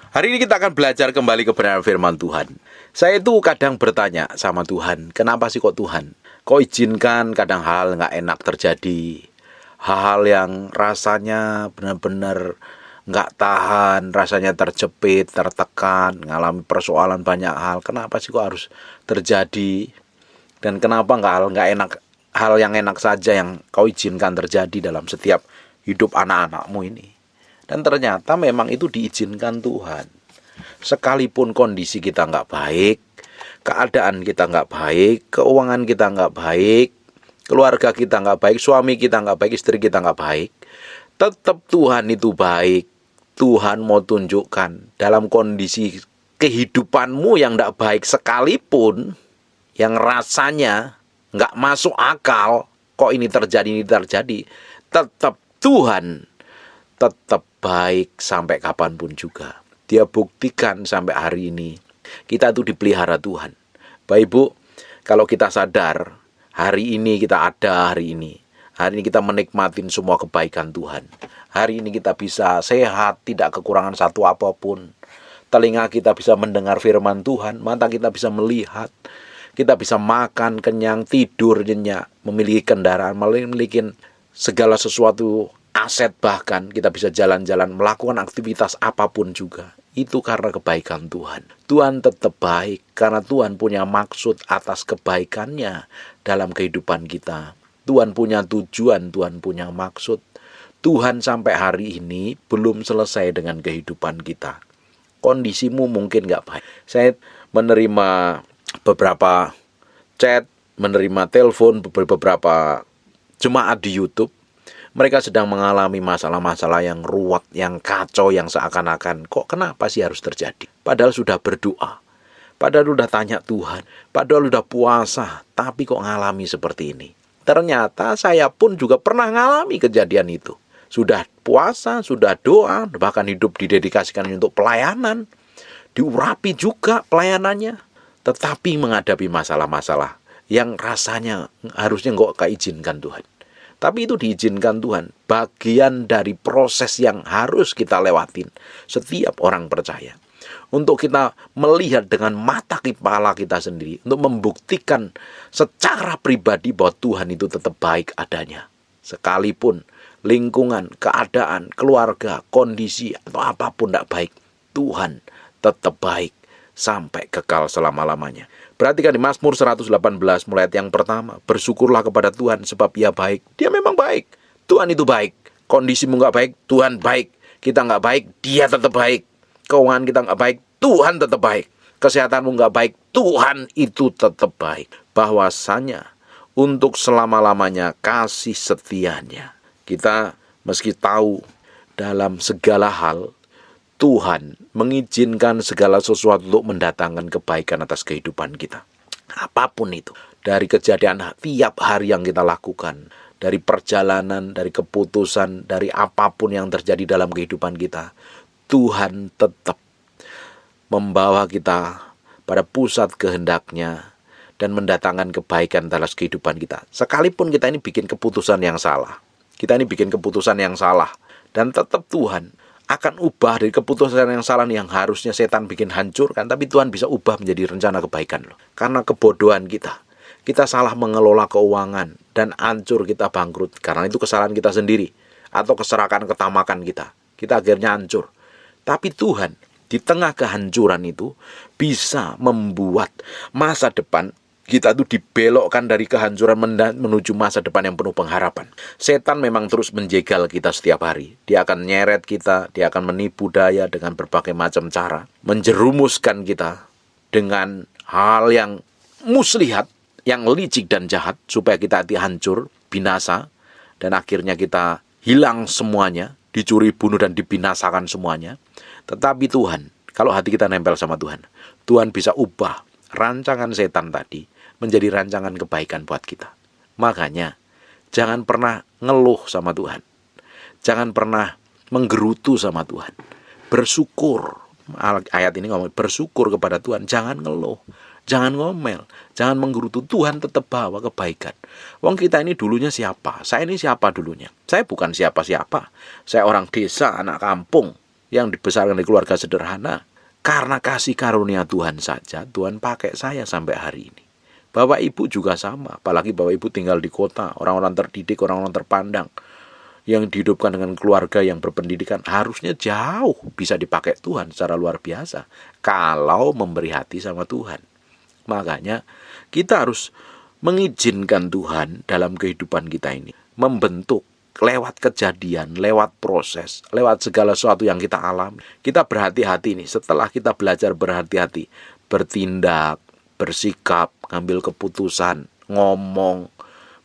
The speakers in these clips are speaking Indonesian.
Hari ini kita akan belajar kembali kebenaran firman Tuhan. Saya itu kadang bertanya sama Tuhan, kenapa sih kok Tuhan? Kok izinkan kadang hal nggak enak terjadi? Hal-hal yang rasanya benar-benar nggak tahan, rasanya terjepit, tertekan, ngalami persoalan banyak hal. Kenapa sih kok harus terjadi? Dan kenapa nggak enak, hal yang enak saja yang kau izinkan terjadi dalam setiap hidup anak-anakmu ini? Dan ternyata memang itu diizinkan Tuhan. Sekalipun kondisi kita nggak baik, keadaan kita nggak baik, keuangan kita nggak baik, keluarga kita nggak baik, suami kita nggak baik, istri kita nggak baik, tetap Tuhan itu baik. Tuhan mau tunjukkan dalam kondisi kehidupanmu yang nggak baik sekalipun, yang rasanya nggak masuk akal, kok ini terjadi, tetap Tuhan tetap baik sampai kapanpun juga. Dia buktikan sampai hari ini. Kita tuh dipelihara Tuhan. Bapak Ibu, kalau kita sadar, hari ini kita ada hari ini kita menikmatin semua kebaikan Tuhan. Hari ini kita bisa sehat, tidak kekurangan satu apapun. Telinga kita bisa mendengar firman Tuhan, mata kita bisa melihat. Kita bisa makan, kenyang, tidur, nyenyak, memiliki kendaraan, memiliki segala sesuatu, aset, bahkan kita bisa jalan-jalan, melakukan aktivitas apapun juga. Itu karena kebaikan Tuhan. Tuhan tetap baik karena Tuhan punya maksud atas kebaikannya dalam kehidupan kita. Tuhan punya tujuan, Tuhan punya maksud. Tuhan sampai hari ini belum selesai dengan kehidupan kita. Kondisimu mungkin gak baik. Saya menerima beberapa chat, menerima telepon beberapa jemaat di YouTube. Mereka sedang mengalami masalah-masalah yang ruwet, yang kacau, yang seakan-akan kok kenapa sih harus terjadi? Padahal sudah berdoa, padahal sudah tanya Tuhan, padahal sudah puasa, tapi kok ngalami seperti ini? Ternyata saya pun juga pernah ngalami kejadian itu. Sudah puasa, sudah doa, bahkan hidup didedikasikan untuk pelayanan, diurapi juga pelayanannya, tetapi menghadapi masalah-masalah yang rasanya harusnya nggak keizinkan Tuhan. Tapi itu diizinkan Tuhan, bagian dari proses yang harus kita lewatin setiap orang percaya. Untuk kita melihat dengan mata kepala kita sendiri, untuk membuktikan secara pribadi bahwa Tuhan itu tetap baik adanya. Sekalipun lingkungan, keadaan, keluarga, kondisi, atau apapun tidak baik, Tuhan tetap baik sampai kekal selama-lamanya. Perhatikan di Mazmur 118 mulai ayat yang pertama. Bersyukurlah kepada Tuhan sebab Ia baik. Dia memang baik. Tuhan itu baik. Kondisimu nggak baik, Tuhan baik. Kita nggak baik, Dia tetap baik. Keuangan kita nggak baik, Tuhan tetap baik. Kesehatanmu nggak baik, Tuhan itu tetap baik. Bahwasanya untuk selama-lamanya kasih setianya. Kita meski tahu dalam segala hal Tuhan mengizinkan segala sesuatu untuk mendatangkan kebaikan atas kehidupan kita. Apapun itu. Dari kejadian tiap hari yang kita lakukan. Dari perjalanan, dari keputusan, dari apapun yang terjadi dalam kehidupan kita. Tuhan tetap membawa kita pada pusat kehendaknya dan mendatangkan kebaikan atas kehidupan kita. Sekalipun kita ini bikin keputusan yang salah. Kita ini bikin keputusan yang salah. Dan tetap Tuhan akan ubah dari keputusan yang salah yang harusnya setan bikin hancur kan, tapi Tuhan bisa ubah menjadi rencana kebaikan loh. Karena kebodohan kita salah mengelola keuangan dan hancur, kita bangkrut karena itu kesalahan kita sendiri atau keserakan ketamakan kita akhirnya hancur. Tapi Tuhan di tengah kehancuran itu bisa membuat masa depan kita tuh dibelokkan dari kehancuran menuju masa depan yang penuh pengharapan. Setan memang terus menjegal kita setiap hari. Dia akan nyeret kita, dia akan menipu daya dengan berbagai macam cara. Menjerumuskan kita dengan hal yang muslihat, yang licik dan jahat, supaya kita hati hancur, binasa, dan akhirnya kita hilang semuanya, dicuri, bunuh, dan dibinasakan semuanya. Tetapi Tuhan, kalau hati kita nempel sama Tuhan, Tuhan bisa ubah rancangan setan tadi menjadi rancangan kebaikan buat kita. Makanya, jangan pernah ngeluh sama Tuhan. Jangan pernah menggerutu sama Tuhan. Bersyukur. Ayat ini ngomong, bersyukur kepada Tuhan. Jangan ngeluh. Jangan ngomel. Jangan menggerutu. Tuhan tetap bawa kebaikan. Wong kita ini dulunya siapa? Saya ini siapa dulunya? Saya bukan siapa-siapa. Saya orang desa, anak kampung. yang dibesarkan di keluarga sederhana. Karena kasih karunia Tuhan saja, Tuhan pakai saya sampai hari ini. Bapak Ibu juga sama, apalagi Bapak Ibu tinggal di kota, orang-orang terdidik, orang-orang terpandang, yang dihidupkan dengan keluarga yang berpendidikan, harusnya jauh bisa dipakai Tuhan secara luar biasa, kalau memberi hati sama Tuhan. Makanya kita harus mengizinkan Tuhan dalam kehidupan kita ini, membentuk lewat kejadian, lewat proses, lewat segala sesuatu yang kita alami. Kita berhati-hati nih, setelah kita belajar berhati-hati, bertindak, bersikap, ngambil keputusan, ngomong,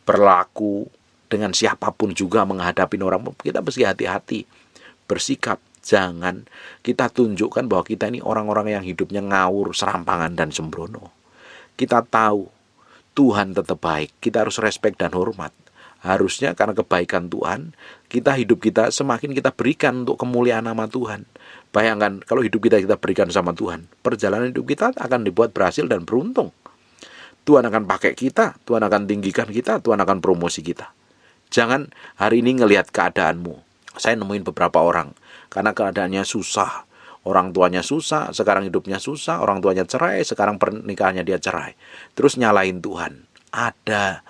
berlaku dengan siapapun juga menghadapi orang, kita mesti hati-hati bersikap. Jangan kita tunjukkan bahwa kita ini orang-orang yang hidupnya ngawur, serampangan, dan sembrono. Kita tahu Tuhan tetap baik, kita harus respect dan hormat. Harusnya karena kebaikan Tuhan, hidup kita semakin kita berikan untuk kemuliaan nama Tuhan. Bayangkan kalau hidup kita berikan sama Tuhan, perjalanan hidup kita akan dibuat berhasil dan beruntung. Tuhan akan pakai kita, Tuhan akan tinggikan kita, Tuhan akan promosi kita. Jangan hari ini ngelihat keadaanmu. Saya nemuin beberapa orang, karena keadaannya susah, orang tuanya susah, sekarang hidupnya susah, orang tuanya cerai, sekarang pernikahannya dia cerai. Terus nyalain Tuhan. Ada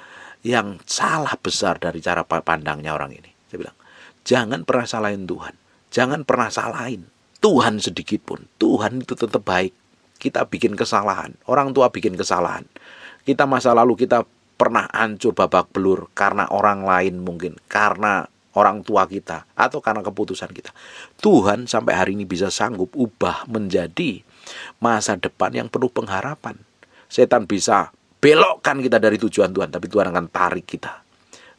yang salah besar dari cara pandangnya orang ini. Saya bilang, jangan pernah salahin Tuhan. Jangan pernah salahin Tuhan sedikit pun. Tuhan itu tetap baik. Kita bikin kesalahan, orang tua bikin kesalahan. Kita masa lalu kita pernah hancur babak belur karena orang lain mungkin, karena orang tua kita, atau karena keputusan kita. Tuhan sampai hari ini bisa sanggup ubah menjadi masa depan yang penuh pengharapan. Setan bisa belokkan kita dari tujuan Tuhan, tapi Tuhan akan tarik kita.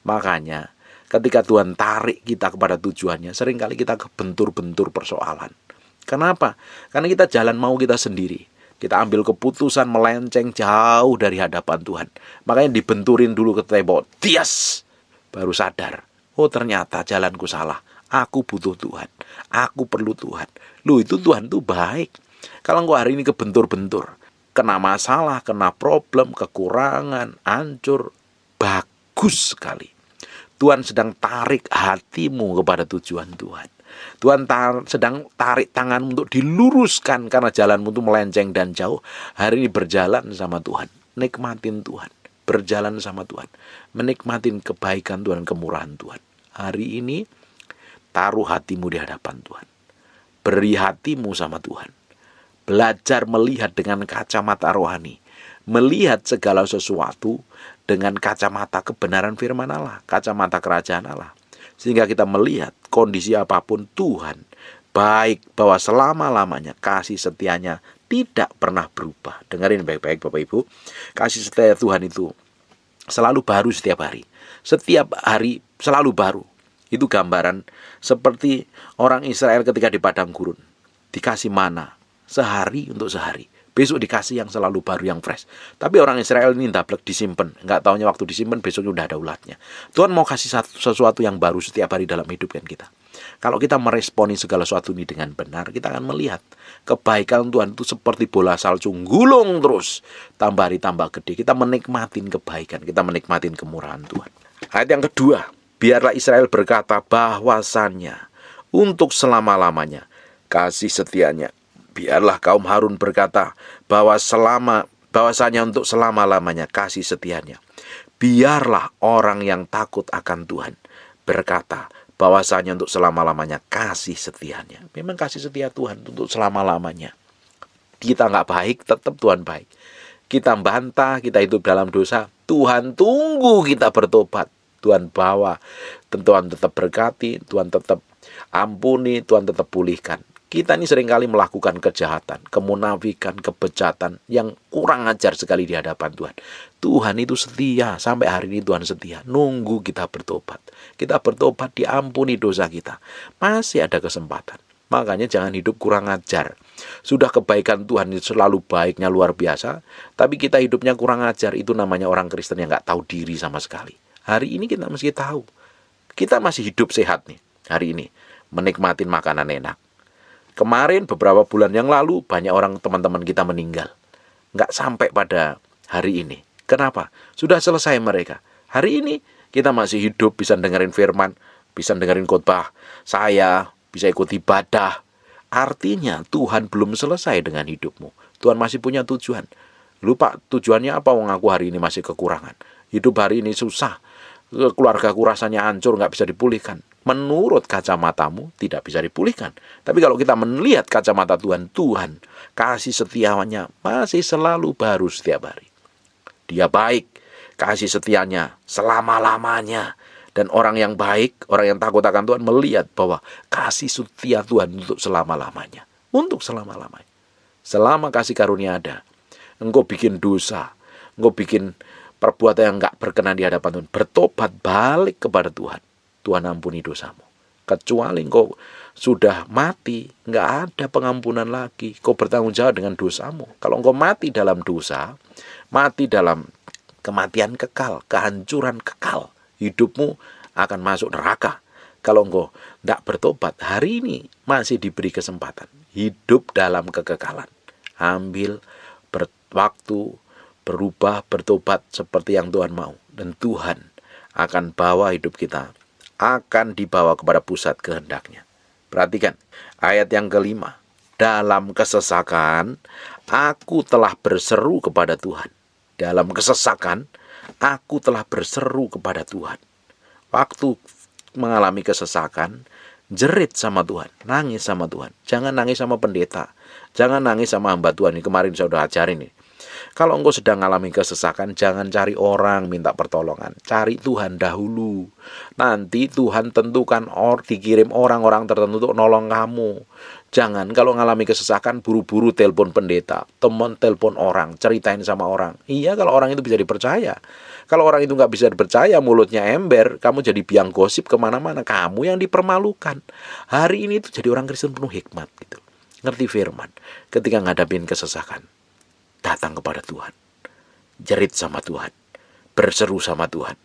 Makanya ketika Tuhan tarik kita kepada tujuannya, seringkali kita kebentur-bentur persoalan. Kenapa? Karena kita jalan mau kita sendiri. Kita ambil keputusan melenceng jauh dari hadapan Tuhan. Makanya dibenturin dulu ke tembok. Tias! Baru sadar. Oh, ternyata jalanku salah. Aku butuh Tuhan. Aku perlu Tuhan. Loh, itu Tuhan tuh baik. Kalau engkau hari ini kebentur-bentur, kena masalah, kena problem, kekurangan, hancur, bagus sekali. Tuhan sedang tarik hatimu kepada tujuan Tuhan. Tuhan sedang tarik tanganmu untuk diluruskan karena jalanmu itu melenceng dan jauh. Hari ini berjalan sama Tuhan, nikmatin Tuhan, berjalan sama Tuhan, menikmatin kebaikan Tuhan, kemurahan Tuhan. Hari ini taruh hatimu di hadapan Tuhan, beri hatimu sama Tuhan, belajar melihat dengan kacamata rohani, melihat segala sesuatu dengan kacamata kebenaran firman Allah, kacamata kerajaan Allah. Sehingga kita melihat kondisi apapun Tuhan baik, bahwa selama-lamanya kasih setianya tidak pernah berubah. Dengarin baik-baik Bapak Ibu, kasih setia Tuhan itu selalu baru setiap hari. Setiap hari selalu baru. Itu gambaran seperti orang Israel ketika di padang gurun, dikasih mana sehari untuk sehari. Besok dikasih yang selalu baru, yang fresh. Tapi orang Israel ini ndablek disimpan. Nggak taunya waktu disimpan, besoknya udah ada ulatnya. Tuhan mau kasih sesuatu yang baru setiap hari dalam hidup kan kita. Kalau kita meresponi segala sesuatu ini dengan benar, kita akan melihat kebaikan Tuhan itu seperti bola salju, gulung terus. Tambah hari tambah gede. Kita menikmatin kebaikan, kita menikmatin kemurahan Tuhan. Ayat yang kedua, biarlah Israel berkata bahwasannya untuk selama-lamanya kasih setianya. Biarlah kaum Harun berkata bahwasanya untuk selama-lamanya kasih setianya. Biarlah orang yang takut akan Tuhan berkata bahwasanya untuk selama-lamanya kasih setianya. Memang kasih setia Tuhan untuk selama-lamanya. Kita nggak baik, tetap Tuhan baik. Kita bantah, kita hidup dalam dosa, Tuhan tunggu kita bertobat. Tuhan bawa, Tuhan tetap berkati, Tuhan tetap ampuni, Tuhan tetap pulihkan. Kita ini seringkali melakukan kejahatan, kemunafikan, kebejatan yang kurang ajar sekali di hadapan Tuhan. Tuhan itu setia, sampai hari ini Tuhan setia. Nunggu kita bertobat. Kita bertobat, diampuni dosa kita. Masih ada kesempatan. Makanya jangan hidup kurang ajar. Sudah kebaikan Tuhan itu selalu baiknya luar biasa, tapi kita hidupnya kurang ajar. Itu namanya orang Kristen yang gak tahu diri sama sekali. Hari ini kita mesti tahu. Kita masih hidup sehat nih, hari ini. Menikmatin makanan enak. Kemarin beberapa bulan yang lalu banyak orang teman-teman kita meninggal. Nggak sampai pada hari ini. Kenapa? Sudah selesai mereka. Hari ini kita masih hidup, bisa dengerin firman, bisa dengerin khotbah. Saya bisa ikut ibadah. Artinya Tuhan belum selesai dengan hidupmu. Tuhan masih punya tujuan. Lupa tujuannya apa? Wong aku hari ini masih kekurangan. Hidup hari ini susah. Keluargaku rasanya hancur, nggak bisa dipulihkan. Menurut kacamatamu tidak bisa dipulihkan. Tapi kalau kita melihat kacamata Tuhan, Tuhan kasih setianya masih selalu baru setiap hari. Dia baik, kasih setianya selama-lamanya. Dan orang yang baik, orang yang takut akan Tuhan melihat bahwa kasih setia Tuhan untuk selama-lamanya. Untuk selama-lamanya. Selama kasih karunia ada, engkau bikin dosa, engkau bikin perbuatan yang enggak berkenan di hadapan Tuhan, bertobat balik kepada Tuhan. Tuhan ampuni dosamu. Kecuali engkau sudah mati, enggak ada pengampunan lagi. Kau bertanggung jawab dengan dosamu. Kalau engkau mati dalam dosa, mati dalam kematian kekal, kehancuran kekal, hidupmu akan masuk neraka. Kalau engkau enggak bertobat, hari ini masih diberi kesempatan. Hidup dalam kekekalan. Ambil waktu, berubah, bertobat seperti yang Tuhan mau. Dan Tuhan akan bawa hidup kita, akan dibawa kepada pusat kehendaknya. Perhatikan ayat yang kelima. Dalam kesesakan, aku telah berseru kepada Tuhan. Dalam kesesakan, aku telah berseru kepada Tuhan. Waktu mengalami kesesakan, jerit sama Tuhan, nangis sama Tuhan. Jangan nangis sama pendeta, jangan nangis sama hamba Tuhan. Ini kemarin saya sudah ajarin nih. Kalau engkau sedang mengalami kesesakan, jangan cari orang minta pertolongan. Cari Tuhan dahulu. Nanti Tuhan tentukan dikirim orang-orang tertentu untuk nolong kamu. Jangan kalau mengalami kesesakan buru-buru telepon pendeta, teman telepon orang, ceritain sama orang. Iya, kalau orang itu bisa dipercaya. Kalau orang itu nggak bisa dipercaya, mulutnya ember, kamu jadi biang gosip kemana-mana. Kamu yang dipermalukan. Hari ini itu jadi orang Kristen penuh hikmat gitu. Ngerti firman. Ketika ngadapin kesesakan, datang kepada Tuhan, jerit sama Tuhan, berseru sama Tuhan.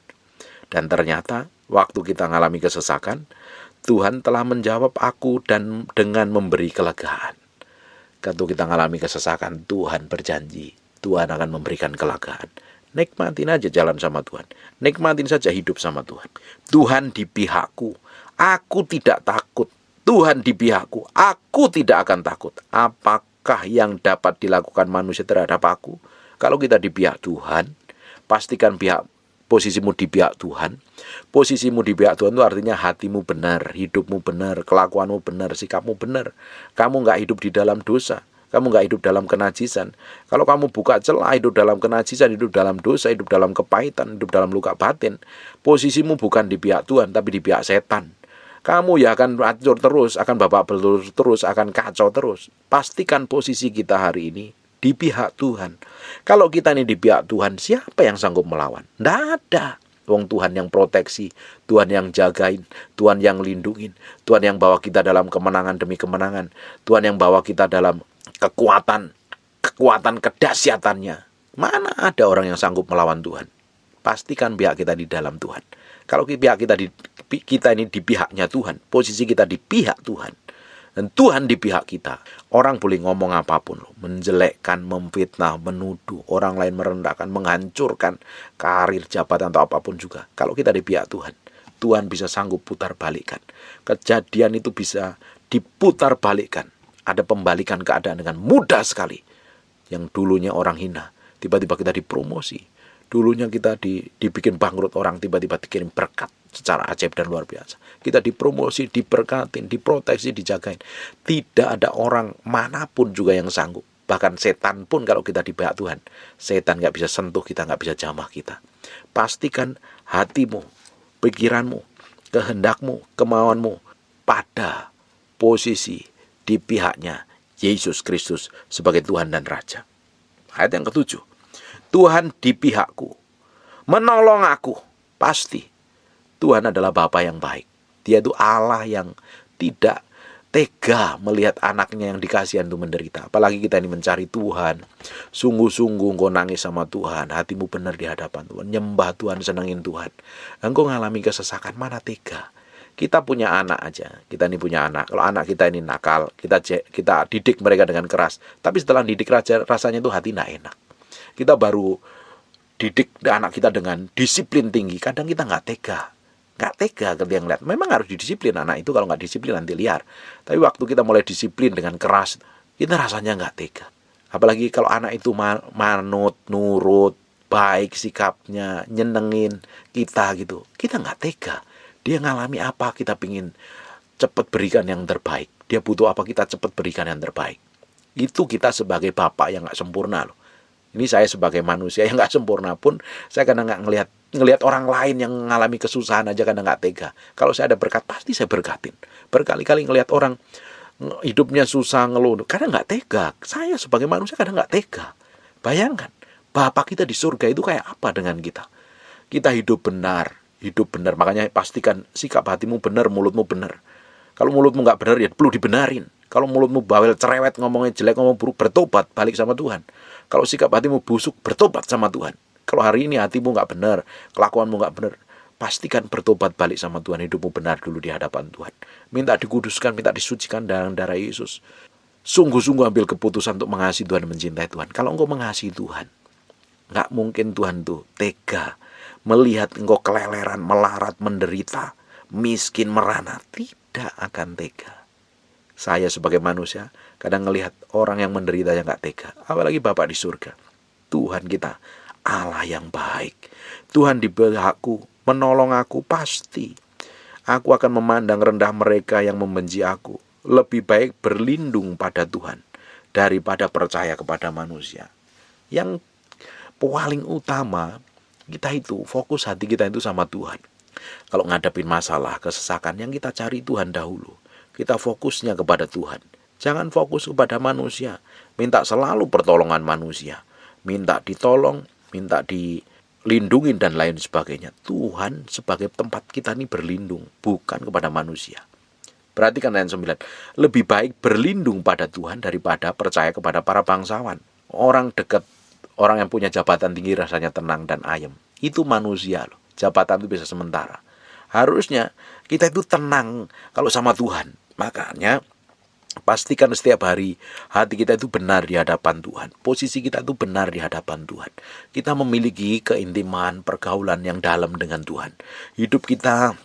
Dan ternyata waktu kita mengalami kesesakan, Tuhan telah menjawab aku dan dengan memberi kelegaan. Ketika kita mengalami kesesakan, Tuhan berjanji, Tuhan akan memberikan kelegaan. Nikmatin aja jalan sama Tuhan, nikmatin saja hidup sama Tuhan. Tuhan di pihakku, aku tidak takut. Tuhan di pihakku, aku tidak akan takut. Apakah yang dapat dilakukan manusia terhadap aku? Kalau kita di pihak Tuhan, pastikan posisimu di pihak Tuhan. Posisimu di pihak Tuhan itu artinya hatimu benar, hidupmu benar, kelakuanmu benar, sikapmu benar. Kamu nggak hidup di dalam dosa, kamu nggak hidup dalam kenajisan. Kalau kamu buka celah, hidup dalam kenajisan, hidup dalam dosa, hidup dalam kepahitan, hidup dalam luka batin, posisimu bukan di pihak Tuhan, tapi di pihak setan. Kamu ya akan hancur terus, akan babak belur terus, akan kacau terus. Pastikan posisi kita hari ini di pihak Tuhan. Kalau kita ini di pihak Tuhan, siapa yang sanggup melawan? Nggak ada. Wong Tuhan yang proteksi, Tuhan yang jagain, Tuhan yang lindungin, Tuhan yang bawa kita dalam kemenangan demi kemenangan, Tuhan yang bawa kita dalam kekuatan kedahsyatannya. Mana ada orang yang sanggup melawan Tuhan? Pastikan pihak kita di dalam Tuhan. Kalau pihak kita ini di pihaknya Tuhan, posisi kita di pihak Tuhan, dan Tuhan di pihak kita, orang boleh ngomong apapun loh, menjelekkan, memfitnah, menuduh, orang lain merendahkan, menghancurkan karir, jabatan atau apapun juga. Kalau kita di pihak Tuhan, Tuhan bisa sanggup putar balikkan. Kejadian itu bisa diputar balikkan. Ada pembalikan keadaan dengan mudah sekali. Yang dulunya orang hina, tiba-tiba kita dipromosi. Dulunya kita dibikin bangkrut orang, tiba-tiba dikirim berkat secara ajaib dan luar biasa. Kita dipromosi, diberkatin, diproteksi, dijagain. Tidak ada orang manapun juga yang sanggup. Bahkan setan pun kalau kita di pihak Tuhan, setan gak bisa sentuh kita, gak bisa jamah kita. Pastikan hatimu, pikiranmu, kehendakmu, kemauanmu pada posisi di pihaknya Yesus Kristus sebagai Tuhan dan Raja. Ayat yang ketujuh. Tuhan di pihakku, menolong aku. Pasti Tuhan adalah Bapa yang baik. Dia itu Allah yang tidak tega melihat anaknya yang dikasihan itu menderita. Apalagi kita ini mencari Tuhan, sungguh-sungguh engkau nangis sama Tuhan, hatimu benar di hadapan Tuhan, nyembah Tuhan, senangin Tuhan. Engkau ngalami kesesakan, mana tega. Kita punya anak aja, kita ini punya anak. Kalau anak kita ini nakal, kita didik mereka dengan keras. Tapi setelah didik rasanya itu hati tidak enak. Kita baru didik anak kita dengan disiplin tinggi, kadang kita nggak tega. Nggak tega ketika ngeliat. Memang harus didisiplin anak itu, kalau nggak disiplin nanti liar. Tapi waktu kita mulai disiplin dengan keras, kita rasanya nggak tega. Apalagi kalau anak itu manut, nurut, baik sikapnya, nyenengin kita gitu. Kita nggak tega. Dia ngalami apa, kita pingin cepat berikan yang terbaik. Dia butuh apa, kita cepat berikan yang terbaik. Itu kita sebagai bapak yang nggak sempurna loh. Ini saya sebagai manusia yang nggak sempurna pun, saya kadang nggak ngelihat orang lain yang mengalami kesusahan aja kadang nggak tega. Kalau saya ada berkat, pasti saya berkatin. Berkali-kali ngelihat orang hidupnya susah, ngeluh, kadang nggak tega. Saya sebagai manusia kadang nggak tega. Bayangkan, Bapak kita di surga itu kayak apa dengan kita? Kita hidup benar. Makanya pastikan sikap hatimu benar, mulutmu benar. Kalau mulutmu nggak benar, ya perlu dibenarin. Kalau mulutmu bawel, cerewet, ngomongnya jelek, ngomong buruk, bertobat, balik sama Tuhan. Kalau sikap hatimu busuk, bertobat sama Tuhan. Kalau hari ini hatimu nggak benar, kelakuanmu nggak benar, pastikan bertobat, balik sama Tuhan. Hidupmu benar dulu di hadapan Tuhan. Minta dikuduskan, minta disucikan dengan darah Yesus. Sungguh-sungguh ambil keputusan untuk mengasihi Tuhan, mencintai Tuhan. Kalau engkau mengasihi Tuhan, nggak mungkin Tuhan tuh tega melihat engkau keleleran, melarat, menderita, miskin, merana. Tidak akan tega. Saya sebagai manusia kadang ngelihat orang yang menderita yang gak tega. Apalagi Bapak di surga. Tuhan kita Allah yang baik. Tuhan di pihakku, menolong aku pasti. Aku akan memandang rendah mereka yang membenci aku. Lebih baik berlindung pada Tuhan daripada percaya kepada manusia. Yang paling utama, kita itu fokus hati kita itu sama Tuhan. Kalau ngadepin masalah, kesesakan, yang kita cari Tuhan dahulu. Kita fokusnya kepada Tuhan. Jangan fokus kepada manusia. Minta selalu pertolongan manusia. Minta ditolong, minta dilindungi dan lain sebagainya. Tuhan sebagai tempat kita ini berlindung, bukan kepada manusia. Perhatikan ayat 9. Lebih baik berlindung pada Tuhan daripada percaya kepada para bangsawan. Orang dekat, orang yang punya jabatan tinggi rasanya tenang dan ayem. Itu manusia loh. Jabatan itu bisa sementara. Harusnya kita itu tenang kalau sama Tuhan. Makanya pastikan setiap hari hati kita itu benar di hadapan Tuhan. Posisi kita itu benar di hadapan Tuhan. Kita memiliki keintiman, pergaulan yang dalam dengan Tuhan. Hidup kita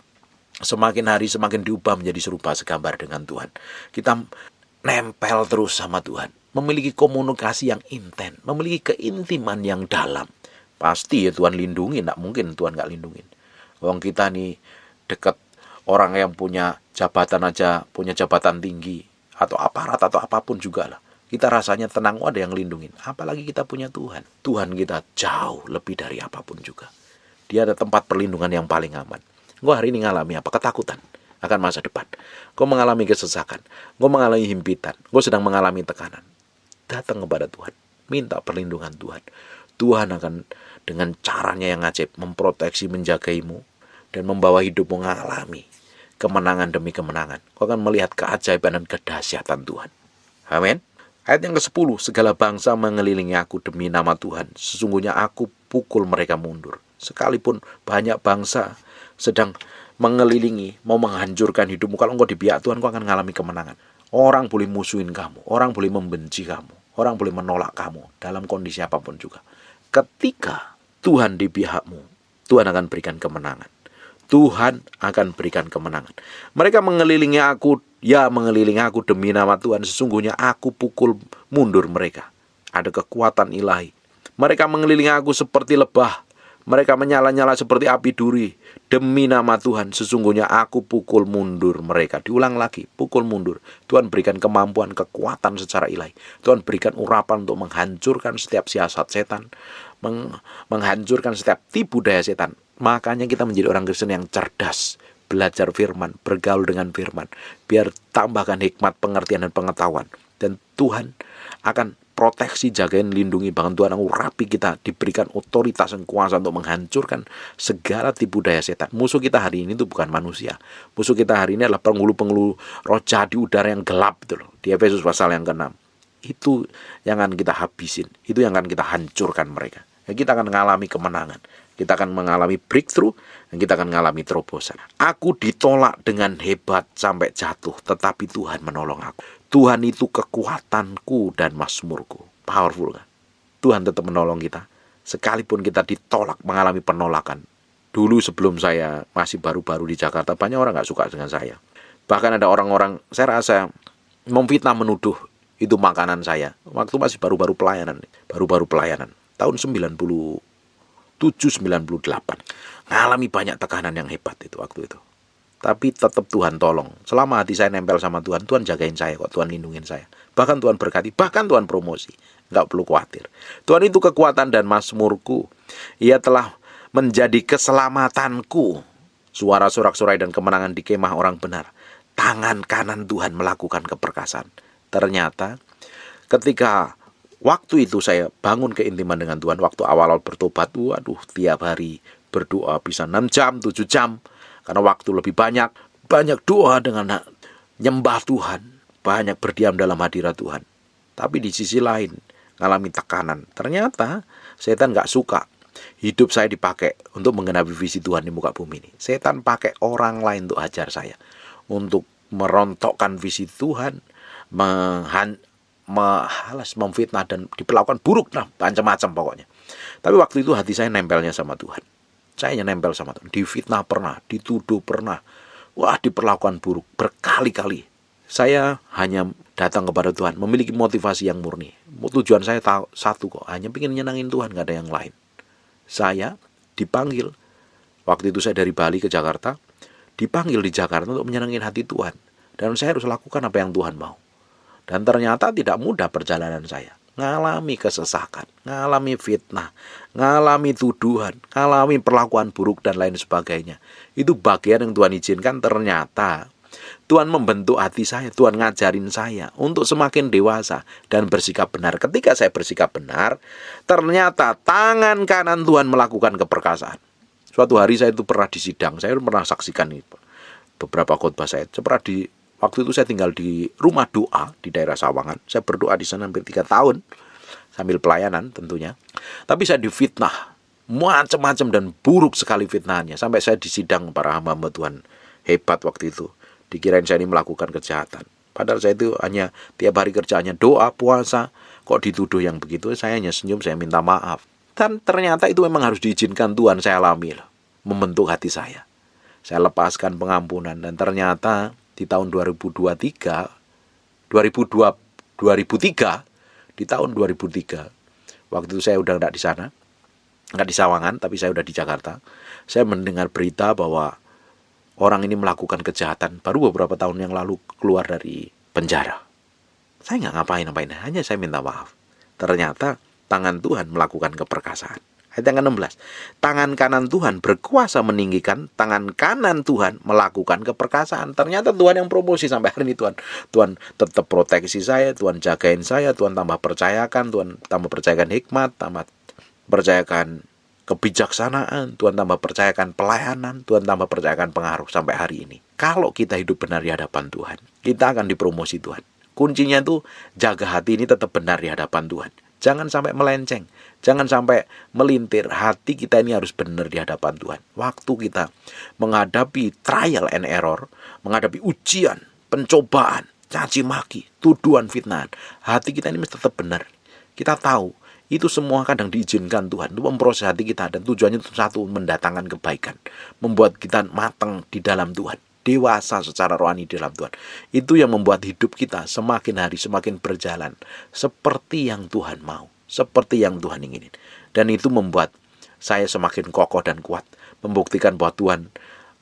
semakin hari semakin diubah menjadi serupa segambar dengan Tuhan. Kita nempel terus sama Tuhan. Memiliki komunikasi yang intens. Memiliki keintiman yang dalam. Pasti ya Tuhan lindungi. Tidak mungkin Tuhan gak lindungin. Wong kita nih dekat orang yang punya jabatan aja, punya jabatan tinggi, atau aparat atau apapun juga lah. Kita rasanya tenang, ada yang lindungin. Apalagi kita punya Tuhan. Tuhan kita jauh lebih dari apapun juga. Dia ada tempat perlindungan yang paling aman. Gue hari ini ngalami apa? Ketakutan akan masa depan. Gue mengalami kesesakan. Gue mengalami himpitan. Gue sedang mengalami tekanan. Datang kepada Tuhan. Minta perlindungan Tuhan. Tuhan akan dengan caranya yang ajaib memproteksi, menjagaimu, dan membawa hidupmu mengalami kemenangan demi kemenangan. Kau akan melihat keajaiban dan kedahsyatan Tuhan. Amin. Ayat yang ke-10. Segala bangsa mengelilingi aku demi nama Tuhan. Sesungguhnya aku pukul mereka mundur. Sekalipun banyak bangsa sedang mengelilingi, mau menghancurkan hidupmu, kalau engkau di pihak Tuhan, kau akan mengalami kemenangan. Orang boleh musuhin kamu, orang boleh membenci kamu, orang boleh menolak kamu dalam kondisi apapun juga. Ketika Tuhan di pihakmu, Tuhan akan berikan kemenangan. Tuhan akan berikan kemenangan. Mereka mengelilingi aku, mengelilingi aku demi nama Tuhan. Sesungguhnya aku pukul mundur mereka. Ada kekuatan ilahi. Mereka mengelilingi aku seperti lebah. Mereka menyala-nyala seperti api duri. Demi nama Tuhan, sesungguhnya aku pukul mundur mereka. Diulang lagi, pukul mundur. Tuhan berikan kemampuan, kekuatan secara ilahi. Tuhan berikan urapan untuk menghancurkan setiap siasat setan, menghancurkan setiap tipu daya setan. Makanya kita menjadi orang Kristen yang cerdas, belajar firman, bergaul dengan firman, biar tambahkan hikmat, pengertian, dan pengetahuan. Dan Tuhan akan proteksi, jagain, lindungi, bahkan Tuhan akan urapi kita, diberikan otoritas dan kuasa untuk menghancurkan segala tipu daya setan. Musuh kita hari ini itu bukan manusia. Musuh kita hari ini adalah penghulu-penghulu roh jahat di udara yang gelap itu loh. Di Efesus pasal yang ke-6. Itu yang akan kita habisin, itu yang akan kita hancurkan mereka. Ya, kita akan mengalami kemenangan. Kita akan mengalami breakthrough, dan kita akan mengalami terobosan. Aku ditolak dengan hebat sampai jatuh, tetapi Tuhan menolong aku. Tuhan itu kekuatanku dan mazmurku. Powerful kan? Tuhan tetap menolong kita. Sekalipun kita ditolak, mengalami penolakan. Dulu sebelum saya masih baru-baru di Jakarta, banyak orang nggak suka dengan saya. Bahkan ada orang-orang, saya rasa, memfitnah menuduh itu makanan saya. Waktu masih baru-baru pelayanan. Tahun 97-98. Ngalami banyak tekanan yang hebat itu waktu itu. Tapi tetap Tuhan tolong. Selama hati saya nempel sama Tuhan, Tuhan jagain saya kok, Tuhan lindungin saya. Bahkan Tuhan berkati, bahkan Tuhan promosi. Nggak perlu khawatir. Tuhan itu kekuatan dan mazmurku. Ia telah menjadi keselamatanku. Suara sorak-sorai dan kemenangan di kemah orang benar. Tangan kanan Tuhan melakukan keperkasaan. Ternyata ketika waktu itu saya bangun keintiman dengan Tuhan, waktu awal-awal bertobat, waduh, tiap hari berdoa bisa 6 jam, 7 jam. Karena waktu lebih banyak doa dengan nyembah Tuhan, banyak berdiam dalam hadirat Tuhan. Tapi di sisi lain, ngalami tekanan. Ternyata setan gak suka hidup saya dipakai untuk menggenapi visi Tuhan di muka bumi ini. Setan pakai orang lain untuk ajar saya, untuk merontokkan visi Tuhan, memfitnah dan diperlakukan buruk, macam-macam pokoknya. Tapi waktu itu hati saya nempelnya sama Tuhan. Saya nempel sama Tuhan. Difitnah pernah, dituduh pernah. Wah, diperlakukan buruk berkali-kali. Saya hanya datang kepada Tuhan, memiliki motivasi yang murni. Tujuan saya satu kok, hanya ingin nyenangin Tuhan, gak ada yang lain. Saya dipanggil, waktu itu saya dari Bali ke Jakarta, dipanggil di Jakarta untuk menyenangin hati Tuhan. Dan saya harus lakukan apa yang Tuhan mau. Dan ternyata tidak mudah perjalanan saya. Ngalami kesesakan, ngalami fitnah, ngalami tuduhan, ngalami perlakuan buruk dan lain sebagainya. Itu bagian yang Tuhan izinkan. Ternyata Tuhan membentuk hati saya, Tuhan ngajarin saya untuk semakin dewasa dan bersikap benar. Ketika saya bersikap benar, ternyata tangan kanan Tuhan melakukan keperkasaan. Suatu hari saya itu pernah di sidang, saya pernah saksikan beberapa khotbah saya. Waktu itu saya tinggal di rumah doa di daerah Sawangan. Saya berdoa di sana hampir 3 tahun sambil pelayanan tentunya. Tapi saya difitnah macam-macam dan buruk sekali fitnahannya. Sampai saya disidang para hamba-hamba Tuhan hebat waktu itu. Dikirain saya ini melakukan kejahatan. Padahal saya itu hanya tiap hari kerjaannya doa, puasa. Kok dituduh yang begitu? Saya hanya senyum, saya minta maaf. Dan ternyata itu memang harus diizinkan Tuhan, saya alami. Membentuk hati saya. Saya lepaskan pengampunan dan ternyata di tahun 2003, di tahun 2003, waktu itu saya udah nggak di sana, nggak di Sawangan, tapi saya udah di Jakarta. Saya mendengar berita bahwa orang ini melakukan kejahatan, baru beberapa tahun yang lalu keluar dari penjara. Saya nggak ngapain-ngapain, hanya saya minta maaf. Ternyata tangan Tuhan melakukan keperkasaan. Ayat yang ke-16. Tangan kanan Tuhan berkuasa meninggikan, tangan kanan Tuhan melakukan keperkasaan. Ternyata Tuhan yang promosi sampai hari ini. Tuhan tetap proteksi saya, Tuhan jagain saya, Tuhan tambah percayakan, Tuhan tambah percayakan hikmat, tambah percayakan kebijaksanaan, Tuhan tambah percayakan pelayanan, Tuhan tambah percayakan pengaruh sampai hari ini. Kalau kita hidup benar di hadapan Tuhan, kita akan dipromosi Tuhan. Kuncinya itu jaga hati ini tetap benar di hadapan Tuhan. Jangan sampai melenceng, jangan sampai melintir. Hati kita ini harus benar di hadapan Tuhan. Waktu kita menghadapi trial and error, menghadapi ujian, pencobaan, caci maki, tuduhan, fitnah, hati kita ini mesti tetap benar. Kita tahu itu semua kadang diizinkan Tuhan untuk memproses hati kita, dan tujuannya itu satu, mendatangkan kebaikan, membuat kita matang di dalam Tuhan, dewasa secara rohani di dalam Tuhan. Itu yang membuat hidup kita semakin hari semakin berjalan seperti yang Tuhan mau, seperti yang Tuhan inginin. Dan itu membuat saya semakin kokoh dan kuat, membuktikan bahwa Tuhan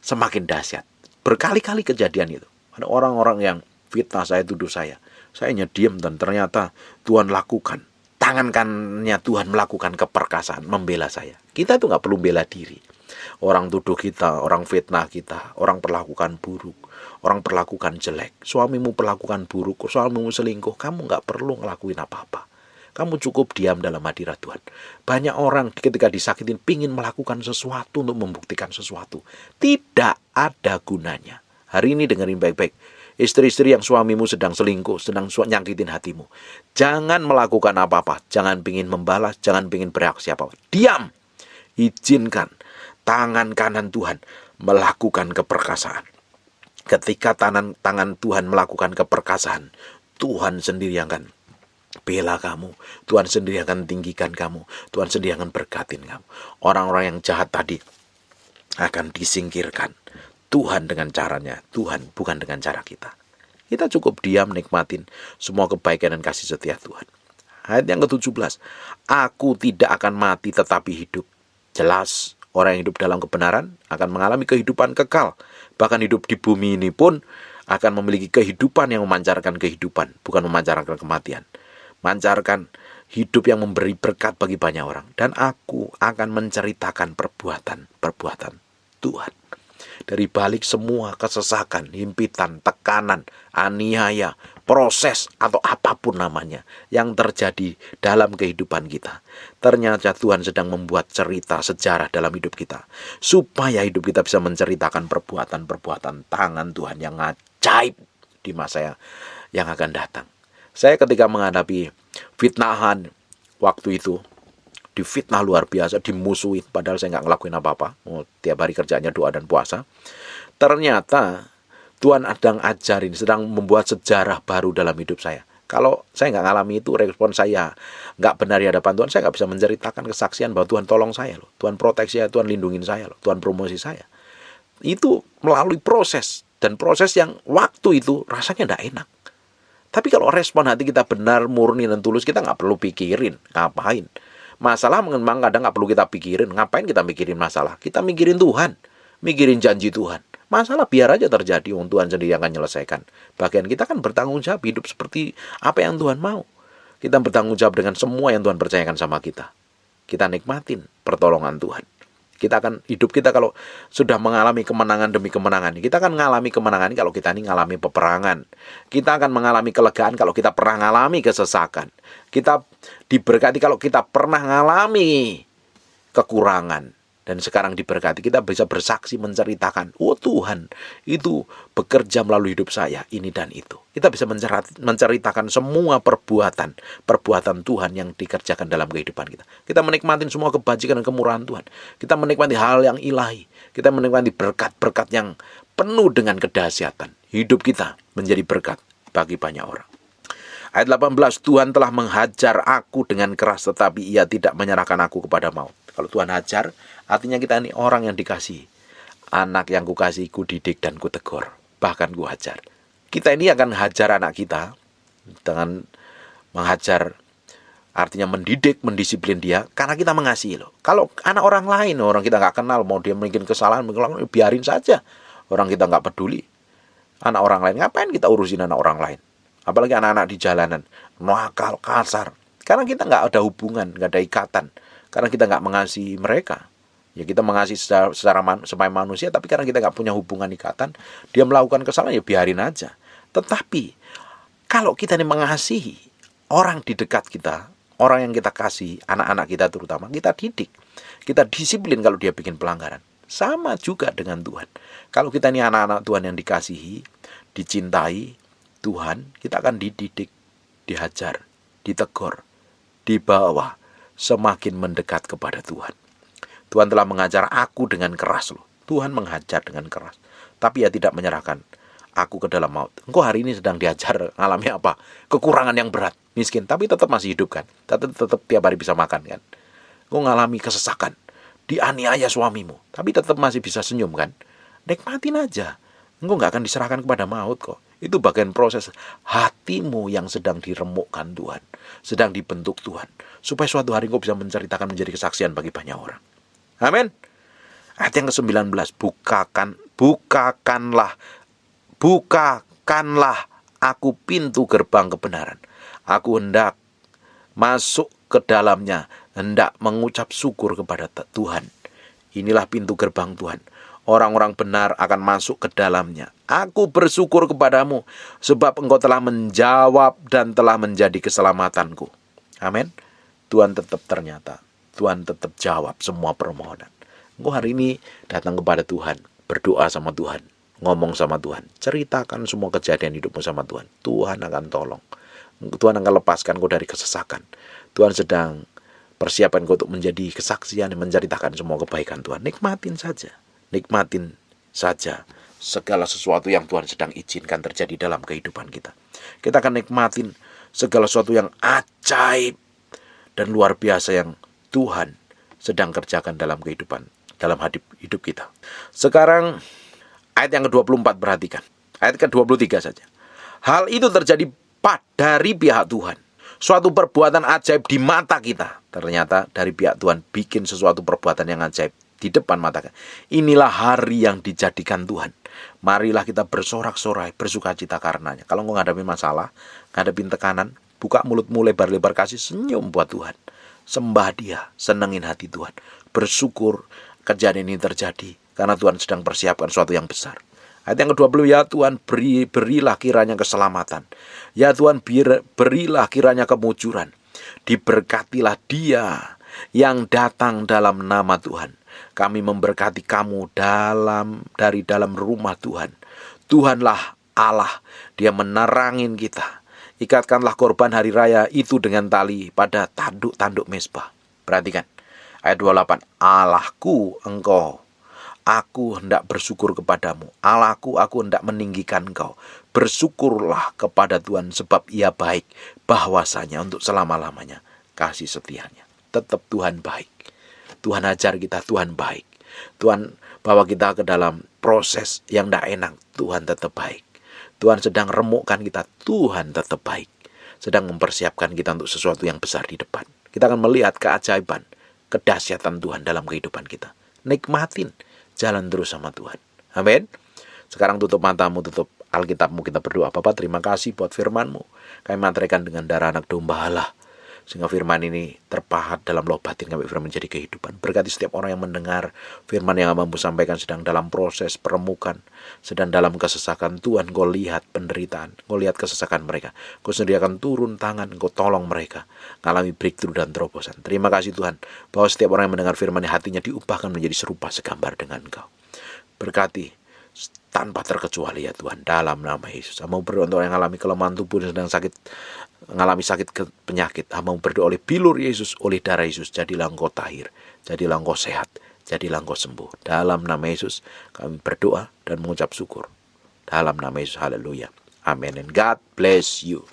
semakin dahsyat. Berkali-kali kejadian itu. Ada orang-orang yang fitnah saya, tuduh saya hanya diam, dan ternyata Tuhan lakukan. Tangan kanannya Tuhan melakukan keperkasaan, membela saya. Kita tuh gak perlu bela diri. Orang tuduh kita, orang fitnah kita, orang perlakukan buruk, orang perlakukan jelek, suamimu perlakukan buruk, suamimu selingkuh, kamu gak perlu ngelakuin apa-apa. Kamu cukup diam dalam hadirat Tuhan. Banyak orang ketika disakitin pingin melakukan sesuatu untuk membuktikan sesuatu. Tidak ada gunanya. Hari ini dengerin baik-baik. Istri-istri yang suamimu sedang selingkuh, sedang nyakitin hatimu, jangan melakukan apa-apa. Jangan pingin membalas, jangan pingin bereaksi apa-apa. Diam. Izinkan tangan kanan Tuhan melakukan keperkasaan. Ketika tangan Tuhan melakukan keperkasaan, Tuhan sendiri akan bela kamu, Tuhan sendiri akan tinggikan kamu, Tuhan sendiri akan berkatin kamu. Orang-orang yang jahat tadi akan disingkirkan. Tuhan dengan caranya, Tuhan bukan dengan cara kita. Kita cukup diam nikmatin semua kebaikan dan kasih setia Tuhan. Ayat yang ke-17, aku tidak akan mati tetapi hidup. Jelas, orang yang hidup dalam kebenaran akan mengalami kehidupan kekal. Bahkan hidup di bumi ini pun akan memiliki kehidupan yang memancarkan kehidupan, bukan memancarkan kematian. Mancarkan hidup yang memberi berkat bagi banyak orang. Dan aku akan menceritakan perbuatan Tuhan. Dari balik semua kesesakan, himpitan, tekanan, aniaya, proses atau apapun namanya yang terjadi dalam kehidupan kita, ternyata Tuhan sedang membuat cerita sejarah dalam hidup kita, supaya hidup kita bisa menceritakan perbuatan tangan Tuhan yang ajaib di masa yang akan datang. Saya ketika menghadapi fitnahan waktu itu, difitnah luar biasa, dimusuhi, padahal saya nggak ngelakuin apa-apa. Tiap hari kerjanya doa dan puasa. Ternyata Tuhan sedang membuat sejarah baru dalam hidup saya. Kalau saya nggak ngalami itu, respon saya nggak benar di hadapan Tuhan, saya nggak bisa menceritakan kesaksian bahwa Tuhan tolong saya loh, Tuhan proteksi saya, Tuhan lindungin saya loh, Tuhan promosi saya. Itu melalui proses, dan proses yang waktu itu rasanya nggak enak. Tapi kalau respon hati kita benar, murni dan tulus, kita nggak perlu pikirin ngapain. Masalah memang kadang nggak perlu kita pikirin. Ngapain kita mikirin masalah? Kita mikirin Tuhan, mikirin janji Tuhan. Masalah biar aja terjadi, Tuhan sendiri yang akan menyelesaikan. Bagian kita kan bertanggung jawab hidup seperti apa yang Tuhan mau. Kita bertanggung jawab dengan semua yang Tuhan percayakan sama kita. Kita nikmatin pertolongan Tuhan. Hidup kita kalau sudah mengalami kemenangan demi kemenangan, kita akan mengalami kemenangan kalau kita ini mengalami peperangan. Kita akan mengalami kelegaan kalau kita pernah mengalami kesesakan. Kita diberkati kalau kita pernah mengalami kekurangan. Dan sekarang diberkati, kita bisa bersaksi menceritakan, oh Tuhan itu bekerja melalui hidup saya, ini dan itu. Kita bisa menceritakan semua perbuatan Tuhan yang dikerjakan dalam kehidupan kita. Kita menikmati semua kebajikan dan kemurahan Tuhan. Kita menikmati hal yang ilahi. Kita menikmati berkat-berkat yang penuh dengan kedahsyatan. Hidup kita menjadi berkat bagi banyak orang. Ayat 18, Tuhan telah menghajar aku dengan keras, tetapi ia tidak menyerahkan aku kepada maut. Kalau Tuhan hajar, artinya kita ini orang yang dikasihi. Anak yang kukasihi, kudidik dan kutegur, bahkan kuhajar. Kita ini akan hajar anak kita dengan menghajar, artinya mendidik, mendisiplin dia, karena kita mengasihi loh. Kalau anak orang lain, orang kita nggak kenal, mau dia mungkin kesalahan, biarin saja. Orang kita nggak peduli. Anak orang lain, ngapain kita urusin anak orang lain? Apalagi anak-anak di jalanan, nakal, kasar. Karena kita nggak ada hubungan, nggak ada ikatan. Karena kita nggak mengasihi mereka. Ya kita mengasihi secara manusia, tapi karena kita nggak punya hubungan ikatan, dia melakukan kesalahan, ya biarin aja. Tetapi, kalau kita ini mengasihi orang di dekat kita, orang yang kita kasih, anak-anak kita terutama, kita didik. Kita disiplin kalau dia bikin pelanggaran. Sama juga dengan Tuhan. Kalau kita ini anak-anak Tuhan yang dikasihi, dicintai Tuhan, kita akan dididik, dihajar, ditegur, dibawa semakin mendekat kepada Tuhan. Tuhan telah mengajar aku dengan keras loh. Tuhan menghajar dengan keras, tapi ia tidak menyerahkan aku ke dalam maut. Engkau hari ini sedang diajar, ngalami apa? Kekurangan yang berat, miskin, tapi tetap masih hidup kan? Tetap tiap hari bisa makan kan? Engkau ngalami kesesakan, dianiaya suamimu, tapi tetap masih bisa senyum kan? Nikmatin aja. Engkau nggak akan diserahkan kepada maut kok. Itu bagian proses hatimu yang sedang diremukkan Tuhan, sedang dibentuk Tuhan, supaya suatu hari engkau bisa menceritakan menjadi kesaksian bagi banyak orang. Amin. Ayat yang ke-19, bukakanlah aku pintu gerbang kebenaran. Aku hendak masuk ke dalamnya, hendak mengucap syukur kepada Tuhan. Inilah pintu gerbang Tuhan. Orang-orang benar akan masuk ke dalamnya. Aku bersyukur kepadamu, sebab engkau telah menjawab dan telah menjadi keselamatanku. Amin. Tuhan tetap jawab semua permohonan. Engkau hari ini datang kepada Tuhan, berdoa sama Tuhan, ngomong sama Tuhan, ceritakan semua kejadian hidupmu sama Tuhan. Tuhan akan tolong. Tuhan akan lepaskan kau dari kesesakan. Tuhan sedang persiapkan kau untuk menjadi kesaksian dan menceritakan semua kebaikan Tuhan. Nikmatin saja segala sesuatu yang Tuhan sedang izinkan terjadi dalam kehidupan kita. Kita akan nikmatin segala sesuatu yang ajaib dan luar biasa yang Tuhan sedang kerjakan dalam kehidupan, dalam hidup kita. Sekarang ayat yang ke-24 perhatikan. Ayat ke-23 saja. Hal itu terjadi dari pihak Tuhan. Suatu perbuatan ajaib di mata kita. Ternyata dari pihak Tuhan bikin sesuatu perbuatan yang ajaib di depan mata kita. Inilah hari yang dijadikan Tuhan. Marilah kita bersorak-sorai, bersukacita karenanya. Kalau menghadapi masalah, menghadapi tekanan, buka mulutmu lebar-lebar, kasih senyum buat Tuhan. Sembah Dia, senengin hati Tuhan. Bersyukur kejadian ini terjadi karena Tuhan sedang persiapkan sesuatu yang besar. Ayat yang ke-20, ya Tuhan berilah kiranya keselamatan. Ya Tuhan berilah kiranya kemujuran. Diberkatilah Dia yang datang dalam nama Tuhan. Kami memberkati kamu dari dalam rumah Tuhan. Tuhanlah Allah, Dia menerangin kita. Ikatkanlah korban hari raya itu dengan tali pada tanduk-tanduk mezbah. Perhatikan, ayat 28. Allahku engkau, aku hendak bersyukur kepadamu. Allahku, aku hendak meninggikan engkau. Bersyukurlah kepada Tuhan sebab Ia baik. Bahwasanya untuk selama-lamanya kasih setianya. Tetap Tuhan baik. Tuhan ajar kita, Tuhan baik. Tuhan bawa kita ke dalam proses yang tidak enak, Tuhan tetap baik. Tuhan sedang remukkan kita, Tuhan tetap baik. Sedang mempersiapkan kita untuk sesuatu yang besar di depan. Kita akan melihat keajaiban, kedahsyatan Tuhan dalam kehidupan kita. Nikmatin, jalan terus sama Tuhan. Amin. Sekarang tutup matamu, tutup Alkitabmu, kita berdoa. Bapa, terima kasih buat firman-Mu. Kami mantraikan dengan darah anak domba Allah. Sehingga firman ini terpahat dalam loh batin kami, firman menjadi kehidupan. Berkati setiap orang yang mendengar firman yang Hamba-Mu sampaikan sedang dalam proses peremukan, sedang dalam kesesakan. Tuhan, Kau lihat penderitaan, Kau lihat kesesakan mereka. Kau sediakan turun tangan, Kau tolong mereka mengalami breakthrough dan terobosan. Terima kasih Tuhan, bahwa setiap orang yang mendengar firman ini hatinya diubahkan menjadi serupa segambar dengan Engkau. Berkati tanpa terkecuali ya Tuhan, dalam nama Yesus. Hamba berdoa untuk orang yang mengalami kelemahan tubuh dan sedang sakit, mengalami sakit penyakit. Hamba berdoa oleh bilur Yesus, oleh darah Yesus, jadilah engkau tahir, jadilah engkau sehat, jadilah engkau sembuh. Dalam nama Yesus kami berdoa dan mengucap syukur. Dalam nama Yesus, haleluya. Amin. And God bless you.